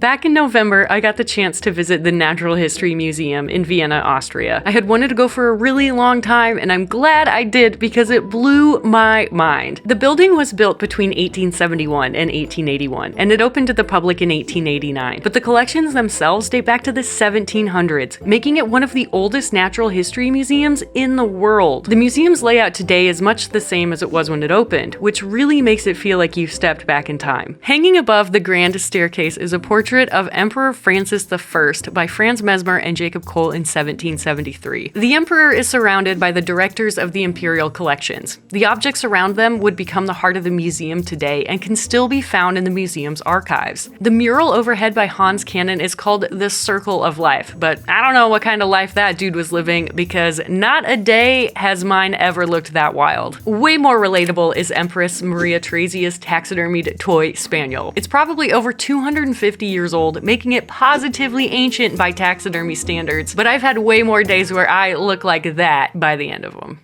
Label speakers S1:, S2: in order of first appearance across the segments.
S1: Back in November, I got the chance to visit the Natural History Museum in Vienna, Austria. I had wanted to go for a really long time, and I'm glad I did because it blew my mind. The building was built between 1871 and 1881, and it opened to the public in 1889. But the collections themselves date back to the 1700s, making it one of the oldest natural history museums in the world. The museum's layout today is much the same as it was when it opened, which really makes it feel like you've stepped back in time. Hanging above the grand staircase is a portrait of Emperor Francis I by Franz Mesmer and Jacob Cole in 1773. The emperor is surrounded by the directors of the imperial collections. The objects around them would become the heart of the museum today and can still be found in the museum's archives. The mural overhead by Hans Cannon is called The Circle of Life, but I don't know what kind of life that dude was living because not a day has mine ever looked that wild. Way more relatable is Empress Maria Theresia's taxidermied toy spaniel. It's probably over 250 years old, making it positively ancient by taxidermy standards, but I've had way more days where I look like that by the end of them.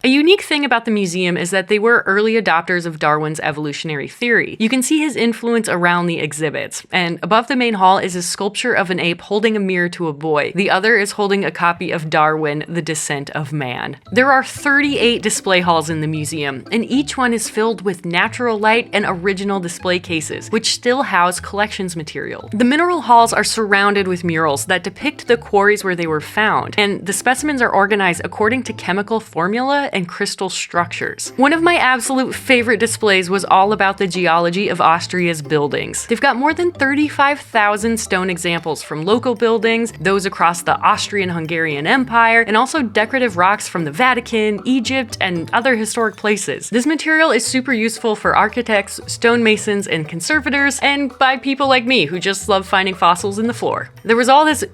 S1: A unique thing about the museum is that they were early adopters of Darwin's evolutionary theory. You can see his influence around the exhibits, and above the main hall is a sculpture of an ape holding a mirror to a boy. The other is holding a copy of Darwin, The Descent of Man. There are 38 display halls in the museum, and each one is filled with natural light and original display cases, which still house collections material. The mineral halls are surrounded with murals that depict the quarries where they were found, and the specimens are organized according to chemical formula and crystal structures. One of my absolute favorite displays was all about the geology of Austria's buildings. They've got more than 35,000 stone examples from local buildings, those across the Austrian-Hungarian Empire, and also decorative rocks from the Vatican, Egypt, and other historic places. This material is super useful for architects, stonemasons, and conservators, and by people like me who just love finding fossils in the floor. There was all this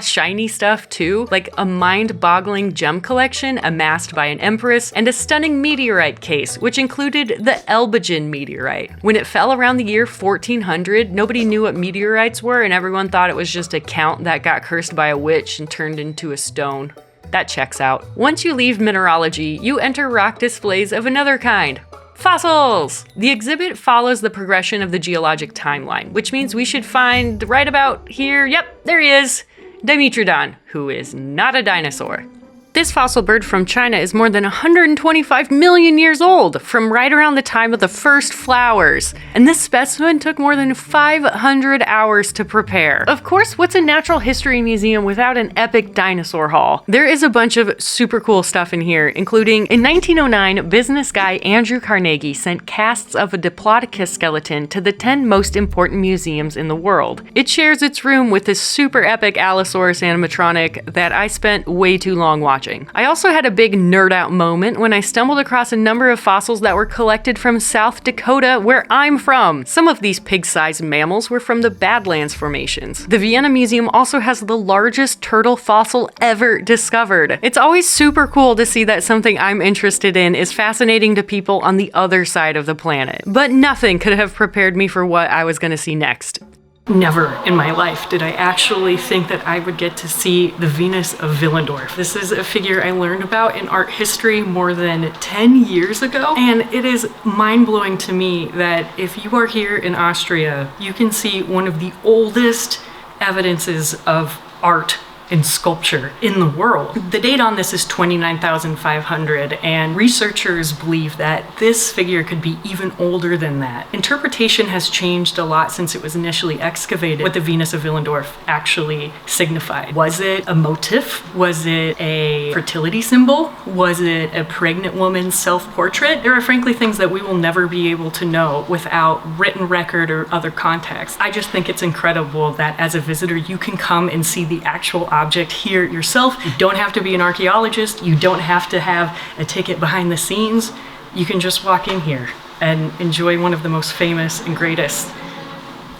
S1: shiny stuff too, like a mind-boggling gem collection amassed by an empress, and a stunning meteorite case, which included the Elbingen meteorite. When it fell around the year 1400, nobody knew what meteorites were, and everyone thought it was just a count that got cursed by a witch and turned into a stone. That checks out. Once you leave mineralogy, you enter rock displays of another kind. Fossils! The exhibit follows the progression of the geologic timeline, which means we should find right about here, yep, there he is, Dimetrodon, who is not a dinosaur. This fossil bird from China is more than 125 million years old, from right around the time of the first flowers. And this specimen took more than 500 hours to prepare. Of course, what's a natural history museum without an epic dinosaur haul? There is a bunch of super cool stuff in here, including in 1909, business guy Andrew Carnegie sent casts of a Diplodocus skeleton to the 10 most important museums in the world. It shares its room with this super epic Allosaurus animatronic that I spent way too long watching. I also had a big nerd out moment when I stumbled across a number of fossils that were collected from South Dakota, where I'm from. Some of these pig-sized mammals were from the Badlands formations. The Vienna Museum also has the largest turtle fossil ever discovered. It's always super cool to see that something I'm interested in is fascinating to people on the other side of the planet. But nothing could have prepared me for what I was going to see next. Never in my life did I actually think that I would get to see the Venus of Willendorf. This is a figure I learned about in art history more than 10 years ago, and it is mind-blowing to me that if you are here in Austria, you can see one of the oldest evidences of art and sculpture in the world. The date on this is 29,500, and researchers believe that this figure could be even older than that. Interpretation has changed a lot since it was initially excavated, what the Venus of Willendorf actually signified. Was it a motif? Was it a fertility symbol? Was it a pregnant woman's self-portrait? There are frankly things that we will never be able to know without written record or other context. I just think it's incredible that as a visitor you can come and see the actual object here yourself. You don't have to be an archaeologist. You don't have to have a ticket behind the scenes. You can just walk in here and enjoy one of the most famous and greatest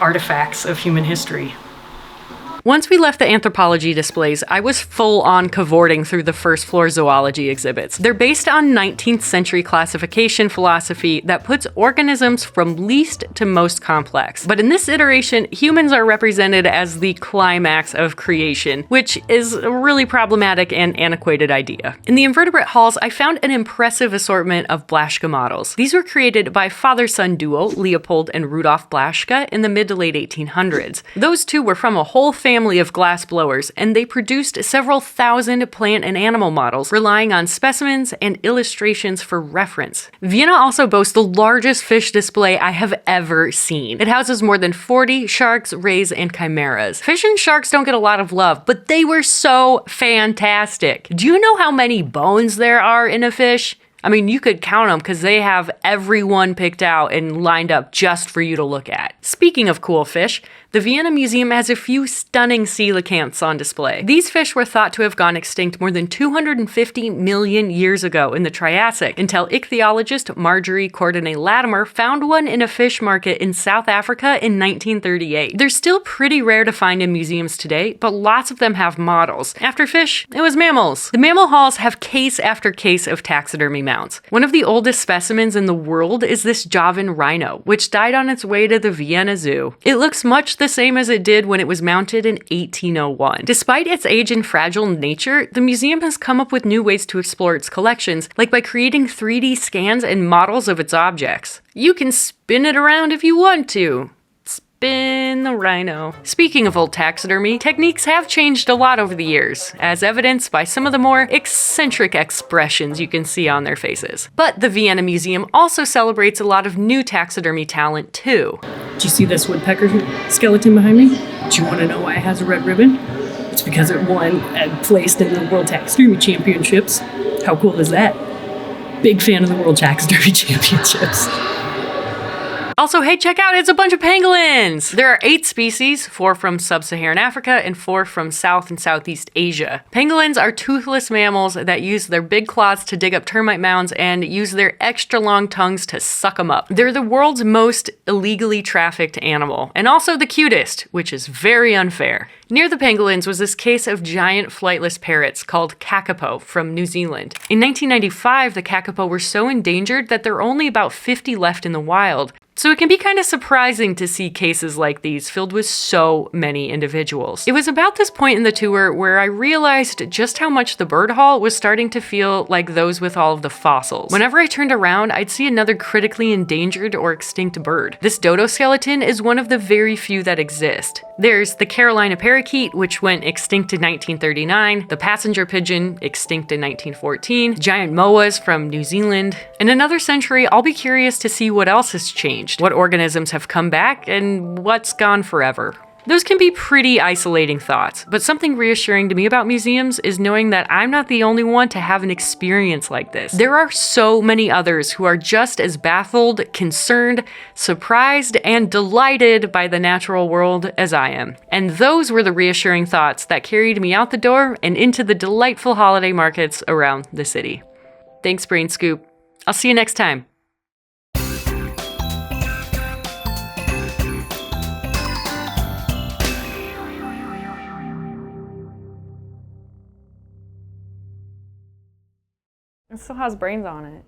S1: artifacts of human history. Once we left the anthropology displays, I was full on cavorting through the first floor zoology exhibits. They're based on 19th century classification philosophy that puts organisms from least to most complex. But in this iteration, humans are represented as the climax of creation, which is a really problematic and antiquated idea. In the invertebrate halls, I found an impressive assortment of Blaschka models. These were created by father-son duo Leopold and Rudolf Blaschka in the mid to late 1800s. Those two were from a whole family of glass blowers, and they produced several thousand plant and animal models, relying on specimens and illustrations for reference. Vienna also boasts the largest fish display I have ever seen. It houses more than 40 sharks, rays, and chimeras. Fish and sharks don't get a lot of love, but they were so fantastic. Do you know how many bones there are in a fish? I mean, you could count them because they have everyone picked out and lined up just for you to look at. Speaking of cool fish, the Vienna Museum has a few stunning coelacanths on display. These fish were thought to have gone extinct more than 250 million years ago in the Triassic, until ichthyologist Marjorie Courtenay-Latimer found one in a fish market in South Africa in 1938. They're still pretty rare to find in museums today, but lots of them have models. After fish, it was mammals. The mammal halls have case after case of taxidermy mounts. One of the oldest specimens in the world is this Javan rhino, which died on its way to the Vienna Zoo. It looks much the same as it did when it was mounted in 1801. Despite its age and fragile nature, the museum has come up with new ways to explore its collections, like by creating 3D scans and models of its objects. You can spin it around if you want to. Spin the rhino. Speaking of old taxidermy, techniques have changed a lot over the years, as evidenced by some of the more eccentric expressions you can see on their faces. But the Vienna Museum also celebrates a lot of new taxidermy talent too.
S2: Do you see this woodpecker skeleton behind me? Do you want to know why it has a red ribbon? It's because it won and placed in the World Taxidermy Championships. How cool is that? Big fan of the World Taxidermy Championships.
S1: Also, hey, check out, it's a bunch of pangolins! There are 8 species, 4 from sub-Saharan Africa and 4 from South and Southeast Asia. Pangolins are toothless mammals that use their big claws to dig up termite mounds and use their extra long tongues to suck them up. They're the world's most illegally trafficked animal, and also the cutest, which is very unfair. Near the pangolins was this case of giant flightless parrots called kakapo from New Zealand. In 1995, the kakapo were so endangered that there are only about 50 left in the wild. So it can be kind of surprising to see cases like these filled with so many individuals. It was about this point in the tour where I realized just how much the bird hall was starting to feel like those with all of the fossils. Whenever I turned around, I'd see another critically endangered or extinct bird. This dodo skeleton is one of the very few that exist. There's the Carolina parakeet, which went extinct in 1939, the passenger pigeon, extinct in 1914, giant moas from New Zealand. In another century, I'll be curious to see what else has changed, what organisms have come back, and what's gone forever. Those can be pretty isolating thoughts, but something reassuring to me about museums is knowing that I'm not the only one to have an experience like this. There are so many others who are just as baffled, concerned, surprised, and delighted by the natural world as I am. And those were the reassuring thoughts that carried me out the door and into the delightful holiday markets around the city. Thanks, Brain Scoop. I'll see you next time.
S3: It still has brains on it.